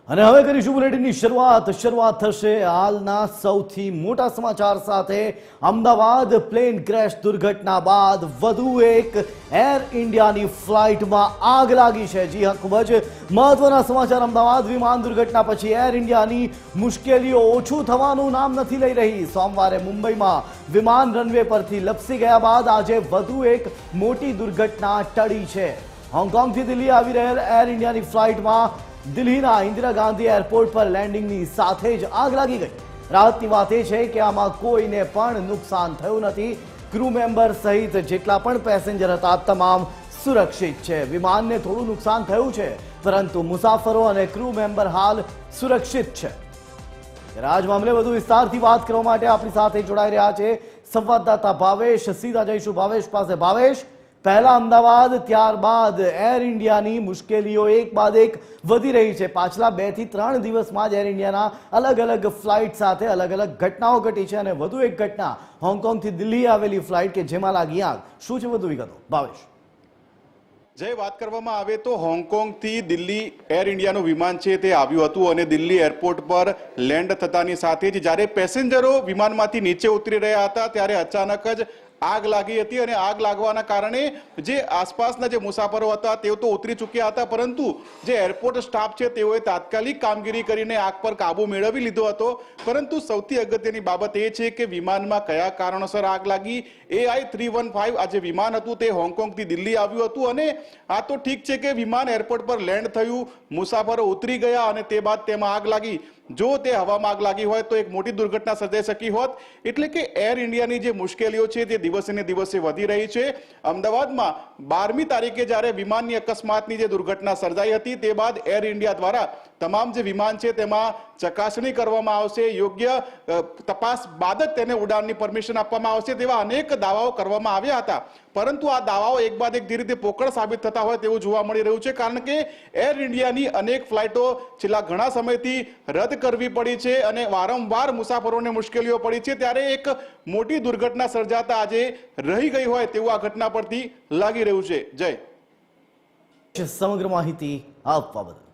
અને હવે કરીશું બુલેટિનની શરૂઆત થશે હાલના સૌથી મોટા સમાચાર સાથે। અમદાવાદ પ્લેન ક્રેશ દુર્ઘટના બાદ વધુ એક એર ઇન્ડિયાની ફ્લાઇટમાં આગ લાગી છે। જી હા, ખૂબ જ મહત્વના સમાચાર। અમદાવાદ વિમાન દુર્ઘટના પછી એર ઇન્ડિયાની મુશ્કેલીઓ ઓછું થવાનું નામ નથી લઈ રહી। સોમવારે મુંબઈમાં વિમાન રનવે પરથી લપસી ગયા બાદ આજે વધુ એક મોટી દુર્ઘટના ટળી છે। હોંગકોંગથી દિલ્હી આવી રહેલ એર ઇન્ડિયાની ફ્લાઇટમાં દિલ્હીના ઇન્દિરા ગાંધી એરપોર્ટ પર લેન્ડિંગની સાથે જ આગ લાગી ગઈ। રાહતની વાત એ છે કે આમાં કોઈને પણ નુકસાન થયું નથી। ક્રૂ મેમ્બર સહિત જેટલા પણ પેસેન્જર હતા તમામ સુરક્ષિત છે। વિમાનને થોડું નુકસાન થયું છે, પરંતુ મુસાફરો અને ક્રૂ મેમ્બર હાલ સુરક્ષિત છે। આજ મામલે વધુ વિસ્તારથી વાત કરવા માટે આપણી સાથે જોડાઈ રહ્યા છે સંવાદદાતા ભાવેશ। સીધા જઈશું ભાવેશ પાસે। ભાવેશ, પહેલા અમદાવાદ, ત્યારબાદ એર ઇન્ડિયાની મુશ્કેલીઓ એક બાદ એક વધી રહી છે। પાછલા 2 થી 3 દિવસમાં જ એર ઇન્ડિયાના અલગ અલગ ફ્લાઇટ સાથે અલગ અલગ ઘટનાઓ ઘટી છે અને વધુ એક ઘટના હોંગકોંગથી દિલ્હી આવેલી ફ્લાઇટ કે જેમાં લાગી આગ। શું છે વધુ વિગતો ભાવેશ? જય, વાત કરવામાં આવે તો હોંગકોંગથી દિલ્હી એર ઇન્ડિયાનું વિમાન છે તે આવ્યું હતું અને દિલ્હી એરપોર્ટ પર લેન્ડ થતાની સાથે જ જ્યારે પેસેન્જરો વિમાનમાંથી નીચે ઉતરી રહ્યા હતા ત્યારે અચાનક જ આગ લાગી હતી અને આગ લાગવાના કારણે જે આસપાસના જે મુસાફરો હતા તેઓ તો ઉતરી ચૂક્યા હતા, પરંતુ જે એરપોર્ટ સ્ટાફ છે તેઓએ તાત્કાલિક કામગીરી કરીને આગ પર કાબુ મેળવી લીધો હતો। પરંતુ સૌથી અગત્યની બાબત એ છે કે વિમાનમાં કયા કારણોસર આગ લાગી। AI315 આ જે વિમાન હતું તે હોંગકોંગથી દિલ્હી આવ્યું હતું અને આ તો ઠીક છે કે વિમાન એરપોર્ટ પર લેન્ડ થયું, મુસાફરો ઉતરી ગયા અને તે બાદ તેમાં આગ લાગી। જો તે હવામાં આગ લાગી હોય તો એક મોટી દુર્ઘટના સર્જાઈ શકી હોત। એટલે કે એર ઇન્ડિયાની જે મુશ્કેલીઓ છે તે દિવસે ને દિવસે વધી રહી છે। અમદાવાદમાં 12મી તારીખે જ્યારે વિમાનની અકસ્માતની જે દુર્ઘટના સર્જાઈ હતી તે બાદ એર ઇન્ડિયા દ્વારા તમામ જે વિમાન છે તેમાં ચકાસણી કરવામાં આવશે, યોગ્ય તપાસ બાદ જ તેને ઉડાનની પરમિશન આપવામાં આવશે તેવા અનેક દાવાઓ કરવામાં આવ્યા હતા। પરંતુ આ દાવાઓ એક બાદ એક ધીરે ધીરે પોકળ સાબિત થતા હોય તેવું જોવા મળી રહ્યું છે, કારણ કે એર ઇન્ડિયાની અનેક ફ્લાઇટો છેલ્લા ઘણા સમયથી રદ કરવી પડી છે અને વારંવાર મુસાફરોને મુશ્કેલીઓ પડી છે। ત્યારે એક મોટી દુર્ઘટના સર્જાતા આજે રહી ગઈ હોય તેવું આ ઘટના પરથી લાગી રહ્યું છે। જય, સમગ્ર માહિતી આપવા બદલ